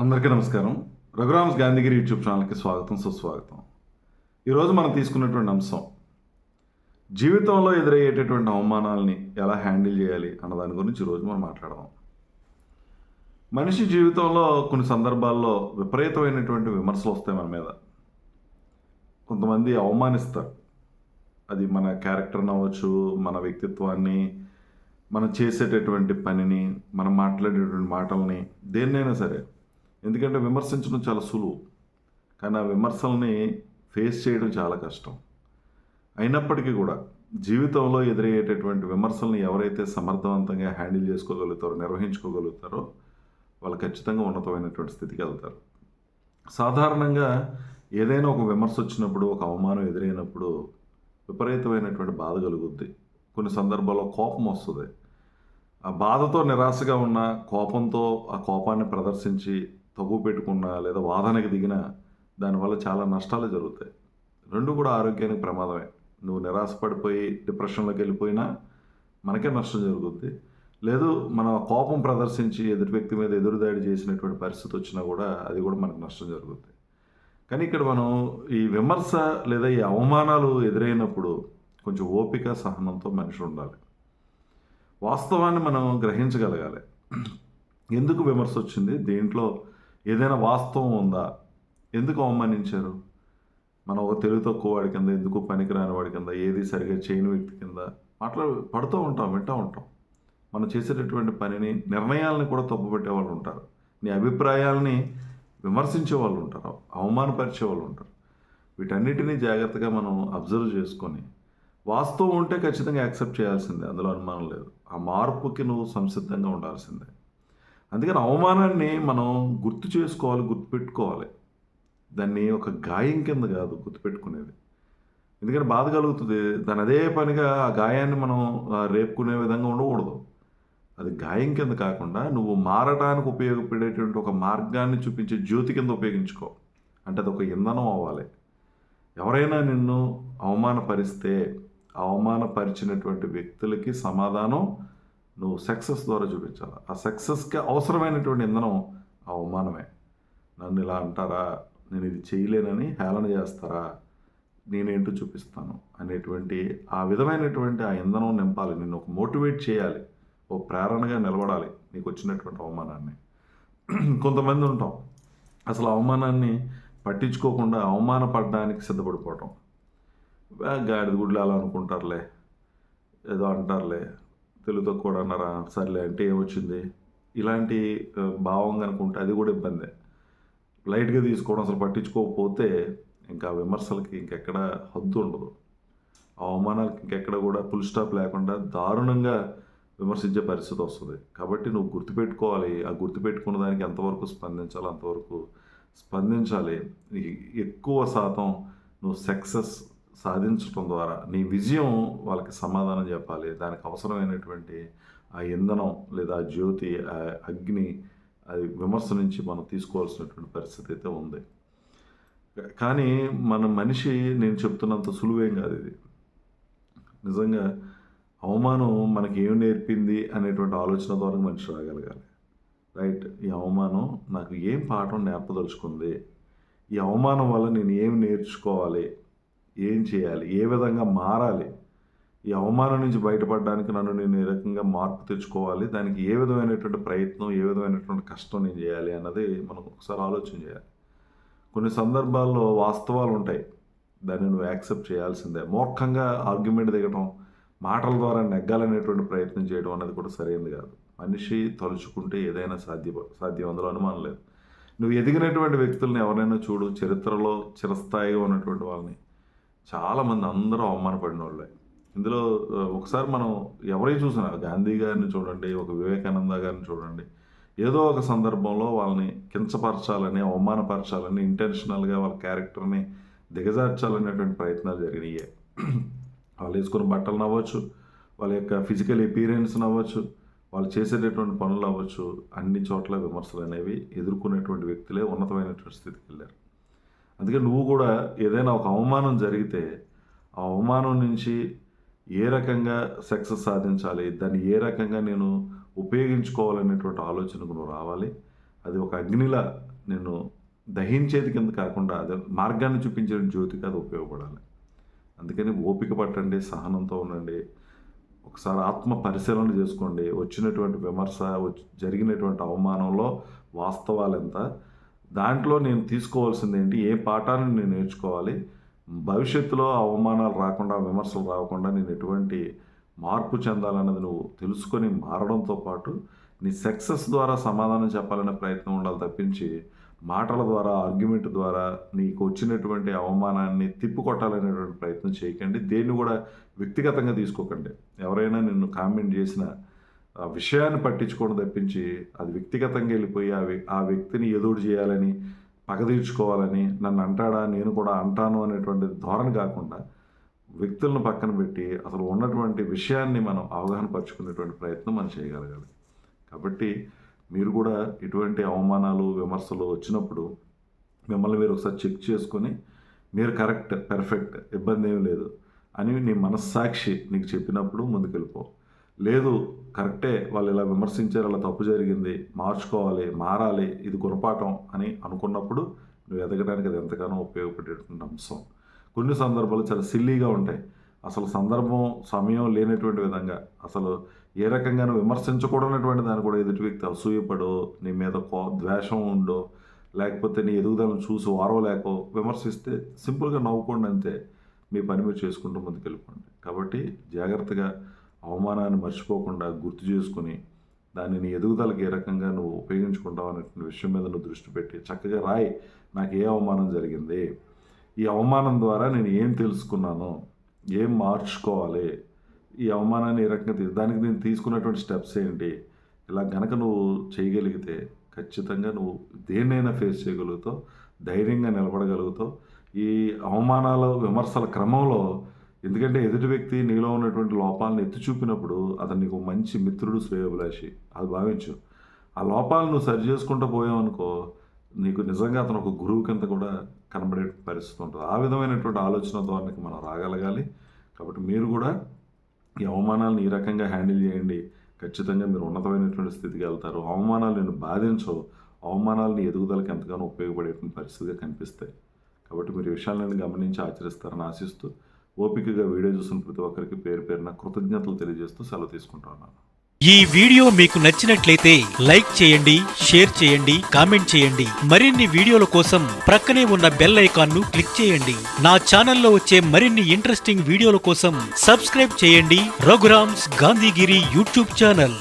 అందరికీ నమస్కారం. రఘురామ్స్ గాంధీగిరి యూట్యూబ్ ఛానల్కి స్వాగతం, సుస్వాగతం. ఈరోజు మనం తీసుకున్నటువంటి అంశం జీవితంలో ఎదురయ్యేటటువంటి అవమానాలని ఎలా హ్యాండిల్ చేయాలి అన్న దాని గురించి ఈరోజు మనం మాట్లాడదాం. మనిషి జీవితంలో కొన్ని సందర్భాల్లో విపరీతమైనటువంటి విమర్శలు వస్తాయి మన మీద. కొంతమంది అవమానిస్తారు. అది మన క్యారెక్టర్ని అవ్వచ్చు, మన వ్యక్తిత్వాన్ని, మనం చేసేటటువంటి పనిని, మనం మాట్లాడేటువంటి మాటల్ని, దేన్నైనా సరే. ఎందుకంటే విమర్శించడం చాలా సులువు, కానీ ఆ విమర్శల్ని ఫేస్ చేయడం చాలా కష్టం. అయినప్పటికీ కూడా జీవితంలో ఎదురయ్యేటటువంటి విమర్శల్ని ఎవరైతే సమర్థవంతంగా హ్యాండిల్ చేసుకోగలుగుతారో, నిర్వహించుకోగలుగుతారో వాళ్ళు ఖచ్చితంగా ఉన్నతమైనటువంటి స్థితికి వెళ్తారు. సాధారణంగా ఏదైనా ఒక విమర్శ వచ్చినప్పుడు, ఒక అవమానం ఎదురైనప్పుడు విపరీతమైనటువంటి బాధ కలుగుద్ది. కొన్ని సందర్భాల్లో కోపం వస్తుంది. ఆ బాధతో, నిరాశగా ఉన్న కోపంతో ఆ కోపాన్ని ప్రదర్శించి తగ్గు పెట్టుకున్నా లేదా వాదనకి దిగినా దానివల్ల చాలా నష్టాలు జరుగుతాయి. రెండు కూడా ఆరోగ్యానికి ప్రమాదమే. నువ్వు నిరాశపడిపోయి డిప్రెషన్లోకి వెళ్ళిపోయినా మనకే నష్టం జరుగుద్ది. లేదు, మన కోపం ప్రదర్శించి ఎదుటి వ్యక్తి మీద ఎదురుదాడి చేసినటువంటి పరిస్థితి వచ్చినా కూడా అది కూడా మనకు నష్టం జరుగుద్ది. కానీ ఇక్కడ మనం ఈ విమర్శ లేదా ఈ అవమానాలు ఎదురైనప్పుడు కొంచెం ఓపిక, సహనంతో మనిషి ఉండాలి. వాస్తవాన్ని మనం గ్రహించగలగాలి. ఎందుకు విమర్శ వచ్చింది, దేంట్లో ఏదైనా వాస్తవం ఉందా, ఎందుకు అవమానించారు, మనం ఒక తెలివి తక్కువ వాడి కింద, ఎందుకు పనికిరాని వాడి కింద, ఏది సరిగా చేయని వ్యక్తి కింద పడుతూ ఉంటాం, వింటూ ఉంటాం. మనం చేసేటటువంటి పనిని, నిర్ణయాలని కూడా తప్పుపట్టే వాళ్ళు ఉంటారు. నీ అభిప్రాయాలని విమర్శించే వాళ్ళు ఉంటారు, అవమానపరిచే వాళ్ళు ఉంటారు. వీటన్నిటినీ జాగ్రత్తగా మనం అబ్జర్వ్ చేసుకొని వాస్తవం ఉంటే ఖచ్చితంగా యాక్సెప్ట్ చేయాల్సిందే, అందులో అనుమానం లేదు. ఆ మార్పుకి నువ్వు సంసిద్ధంగా ఉండాల్సిందే. అందుకని అవమానాన్ని మనం గుర్తు చేసుకోవాలి, గుర్తుపెట్టుకోవాలి. దాన్ని ఒక గాయం కింద కాదు గుర్తుపెట్టుకునేది. ఎందుకంటే బాధ కలుగుతుంది, దాని అదే పనిగా ఆ గాయాన్ని మనం రేపుకునే విధంగా ఉండకూడదు. అది గాయం కింద కాకుండా నువ్వు మారటానికి ఉపయోగపడేటువంటి ఒక మార్గాన్ని చూపించే జ్యోతి కింద ఉపయోగించుకో. అంటే అది ఒక ఇంధనం అవ్వాలి. ఎవరైనా నిన్ను అవమానపరిస్తే అవమానపరిచినటువంటి వ్యక్తులకి సమాధానం నువ్వు సక్సెస్ ద్వారా చూపించాలి. ఆ సక్సెస్కి అవసరమైనటువంటి ఇంధనం ఆ అవమానమే. నన్ను ఇలా అంటారా, నేను ఇది చేయలేనని హేళన చేస్తారా, నేనేంటో చూపిస్తాను అనేటువంటి ఆ విధమైనటువంటి ఆ ఇంధనం నింపాలి. నిన్ను ఒక మోటివేట్ చేయాలి, ఓ ప్రేరణగా నిలబడాలి నీకు వచ్చినటువంటి అవమానాన్ని. కొంతమంది ఉంటాం అసలు అవమానాన్ని పట్టించుకోకుండా అవమానపడడానికి సిద్ధపడిపోవటం. గాడిద గుడ్లు అలా అనుకుంటారులే, ఏదో అంటారులే, తెలుగుతో కూడా అన్నారా, సర్లే అంటే ఏమొచ్చింది, ఇలాంటి భావం కనుకుంటే అది కూడా ఇబ్బందే. లైట్గా తీసుకోవడం, అసలు పట్టించుకోకపోతే ఇంకా విమర్శలకి ఇంకెక్కడ హద్దు ఉండదు. అవమానాలకి ఇంకెక్కడ కూడా ఫుల్ స్టాప్ లేకుండా దారుణంగా విమర్శించే పరిస్థితి వస్తుంది. కాబట్టి నువ్వు గుర్తుపెట్టుకోవాలి, ఆ గుర్తుపెట్టుకున్న దానికి ఎంతవరకు స్పందించాలో అంతవరకు స్పందించాలి. ఎక్కువ శాతం నువ్వు సక్సెస్ సాధించడం ద్వారా నీ విజయం వాళ్ళకి సమాధానం చెప్పాలి. దానికి అవసరమైనటువంటి ఆ ఇంధనం లేదా ఆ జ్యోతి, ఆ అగ్ని, అది విమర్శ నుంచి మనం తీసుకోవాల్సినటువంటి పరిస్థితి అయితే ఉంది. కానీ మన మనిషి నేను చెప్తున్నంత సులువేం కాదు ఇది. నిజంగా అవమానం మనకి ఏం నేర్పింది అనేటువంటి ఆలోచన ద్వారా మనిషి రాగలగాలి. రైట్, ఈ అవమానం నాకు ఏం పాఠం నేర్పదలుచుకుంది, ఈ అవమానం వల్ల నేను ఏం నేర్చుకోవాలి, ఏం చేయాలి, ఏ విధంగా మారాలి, ఈ అవమానం నుంచి బయటపడడానికి నన్ను నేను ఏ రకంగా మార్పు తెచ్చుకోవాలి, దానికి ఏ విధమైనటువంటి ప్రయత్నం, ఏ విధమైనటువంటి కష్టం నేను చేయాలి అన్నది మనం ఒకసారి ఆలోచన చేయాలి. కొన్ని సందర్భాల్లో వాస్తవాలు ఉంటాయి, దాన్ని నువ్వు యాక్సెప్ట్ చేయాల్సిందే. మూర్ఖంగా ఆర్గ్యుమెంట్ దిగడం, మాటల ద్వారా నెగ్గాలనేటువంటి ప్రయత్నం చేయడం అనేది కూడా సరైనది కాదు. మనిషి తలుచుకుంటే ఏదైనా సాధ్యం, అందులో అనుమానం లేదు. నువ్వు ఎదిగినటువంటి వ్యక్తుల్ని ఎవరైనా చూడు, చరిత్రలో చిరస్థాయిగా ఉన్నటువంటి వాళ్ళని చాలామంది అందరూ అవమానపడిన వాళ్ళే. ఇందులో ఒకసారి మనం ఎవరైనా చూసినా, గాంధీ గారిని చూడండి, ఒక వివేకానంద గారిని చూడండి, ఏదో ఒక సందర్భంలో వాళ్ళని కించపరచాలని, అవమానపరచాలని, ఇంటెన్షనల్గా వాళ్ళ క్యారెక్టర్ని దిగజార్చాలనేటువంటి ప్రయత్నాలు జరిగినాయి. వాళ్ళు వేసుకున్న బట్టలు అవ్వచ్చు, వాళ్ళ యొక్క ఫిజికల్ అపీరెన్స్ అవ్వచ్చు, వాళ్ళు చేసేటటువంటి పనులు అవ్వచ్చు, అన్ని చోట్ల విమర్శలు అనేవి ఎదుర్కొనేటువంటి వ్యక్తులే ఉన్నతమైనటువంటి స్థితికి వెళ్ళారు. అందుకే నువ్వు కూడా ఏదైనా ఒక అవమానం జరిగితే ఆ అవమానం నుంచి ఏ రకంగా సక్సెస్ సాధించాలి, దాన్ని ఏ రకంగా నేను ఉపయోగించుకోవాలనేటువంటి ఆలోచనకు నువ్వు రావాలి. అది ఒక అగ్నిలా నిన్ను దహించేది కింద కాకుండా అది మార్గాన్ని చూపించే జ్యోతికి అది ఉపయోగపడాలి. అందుకని ఓపిక పట్టండి, సహనంతో ఉండండి. ఒకసారి ఆత్మ పరిశీలన చేసుకోండి. వచ్చినటువంటి విమర్శ, జరిగినటువంటి అవమానంలో వాస్తవాలు ఎంత, దాంట్లో నేను తీసుకోవాల్సింది ఏంటి, ఏ పాఠాన్ని నేను నేర్చుకోవాలి, భవిష్యత్తులో అవమానాలు రాకుండా, విమర్శలు రాకుండా నేను ఎటువంటి మార్పు చెందాలన్నది నువ్వు తెలుసుకొని మారడంతో పాటు నీ సక్సెస్ ద్వారా సమాధానం చెప్పాలనే ప్రయత్నం ఉండాలి తప్పించి మాటల ద్వారా, ఆర్గ్యుమెంట్ ద్వారా నీకు వచ్చినటువంటి అవమానాన్ని తిప్పికొట్టాలనేటువంటి ప్రయత్నం చేయకండి. దేన్ని కూడా వ్యక్తిగతంగా తీసుకోకండి. ఎవరైనా నిన్ను కామెంట్ చేసిన ఆ విషయాన్ని పట్టించుకోవడం తప్పించి అది వ్యక్తిగతంగా వెళ్ళిపోయి ఆ వ్యక్తిని ఎదురు చేయాలని, పగ తీర్చుకోవాలని, నన్ను అంటాడా నేను కూడా అంటాను అనేటువంటి ధోరణి కాకుండా వ్యక్తులను పక్కన పెట్టి అసలు ఉన్నటువంటి విషయాన్ని మనం అవగాహన పరుచుకునేటువంటి ప్రయత్నం మనం చేయగలగాలి. కాబట్టి మీరు కూడా ఇటువంటి అవమానాలు, విమర్శలు వచ్చినప్పుడు మిమ్మల్ని మీరు ఒకసారి చెక్ చేసుకొని మీరు కరెక్ట్, పెర్ఫెక్ట్, ఇబ్బంది ఏమి లేదు అని నీ మనస్సాక్షి నీకు చెప్పినప్పుడు ముందుకెళ్ళిపో. లేదు కరెక్టే, వాళ్ళు ఇలా విమర్శించారు, అలా తప్పు జరిగింది, మార్చుకోవాలి, మారాలి, ఇది గుణపాఠం అని అనుకున్నప్పుడు నువ్వు ఎదగడానికి అది ఎంతగానో ఉపయోగపడేటువంటి అంశం. కొన్ని సందర్భాలు చాలా సిల్లీగా ఉంటాయి. అసలు సందర్భం, సమయం లేనటువంటి విధంగా అసలు ఏ రకంగానూ విమర్శించకూడనటువంటి దాన్ని కూడా ఎదుటి వ్యక్తి అసూయపడో, నీ మీద ద్వేషం ఉండో, లేకపోతే నీ ఎదుగుదలను చూసి ఓర్వలేకో విమర్శిస్తే సింపుల్గా నవ్వుకోండి అంతే. మీ పని మీరు చేసుకుంటూ ముందుకెళ్ళిపోండి. కాబట్టి జాగ్రత్తగా అవమానాన్ని మర్చిపోకుండా గుర్తు చేసుకుని దాన్ని నీ ఎదుగుదలకి ఏ రకంగా నువ్వు ఉపయోగించుకుంటావు అనే విషయం మీద నువ్వు దృష్టి పెట్టి చక్కగా రాయి, నాకు ఏ అవమానం జరిగింది, ఈ అవమానం ద్వారా నేను ఏం తెలుసుకున్నాను, ఏం మార్చుకోవాలి, ఈ అవమానాన్ని ఏ రకంగా దానికి నేను తీసుకున్నటువంటి స్టెప్స్ ఏంటి, ఇలా గనక నువ్వు చేయగలిగితే ఖచ్చితంగా నువ్వు దేన్నైనా ఫేస్ చేయగలుగుతావు, ధైర్యంగా నిలబడగలుగుతావు. ఈ అవమానాలు, విమర్శల క్రమంలో ఎందుకంటే ఎదుటి వ్యక్తి నీలో ఉన్నటువంటి లోపాలను ఎత్తి చూపినప్పుడు అతను నీకు మంచి మిత్రుడు, శ్రేయోభిలాషి అది భావించు. ఆ లోపాలను నువ్వు సరి చేసుకుంటూ పోయావనుకో, నీకు నిజంగా అతను ఒక గురువు కింద కూడా కనబడే పరిస్థితి ఉంటుంది. ఆ విధమైనటువంటి ఆలోచన ధోరణికి మనం రాగలగాలి. కాబట్టి మీరు కూడా ఈ అవమానాలను ఈ రకంగా హ్యాండిల్ చేయండి. ఖచ్చితంగా మీరు ఉన్నతమైనటువంటి స్థితికి వెళ్తారు. అవమానాలు నేను బాధించవు, అవమానాలు నీ ఎదుగుదలకి ఎంతగానో ఉపయోగపడేటువంటి పరిస్థితిగా కనిపిస్తాయి. కాబట్టి మీరు ఈ విషయాలను గమనించి ఆచరిస్తారని ఆశిస్తూ, ఓపికగా వీడియో చూసిన ప్రతి ఒక్కరికి పేరు పేరున కృతజ్ఞతలు తెలియజేస్తూ సెలవు తీసుకుంటున్నాను. ఈ వీడియో మీకు నచ్చినట్లయితే లైక్ చేయండి, షేర్ చేయండి, కామెంట్ చేయండి. మరిన్ని వీడియోల కోసం ప్రక్కనే ఉన్న బెల్ ఐకాన్ ను క్లిక్ చేయండి. నా ఛానల్లో వచ్చే మరిన్ని ఇంట్రెస్టింగ్ వీడియోల కోసం సబ్స్క్రైబ్ చేయండి రఘురామ్స్ గాంధీగిరి యూట్యూబ్ ఛానల్.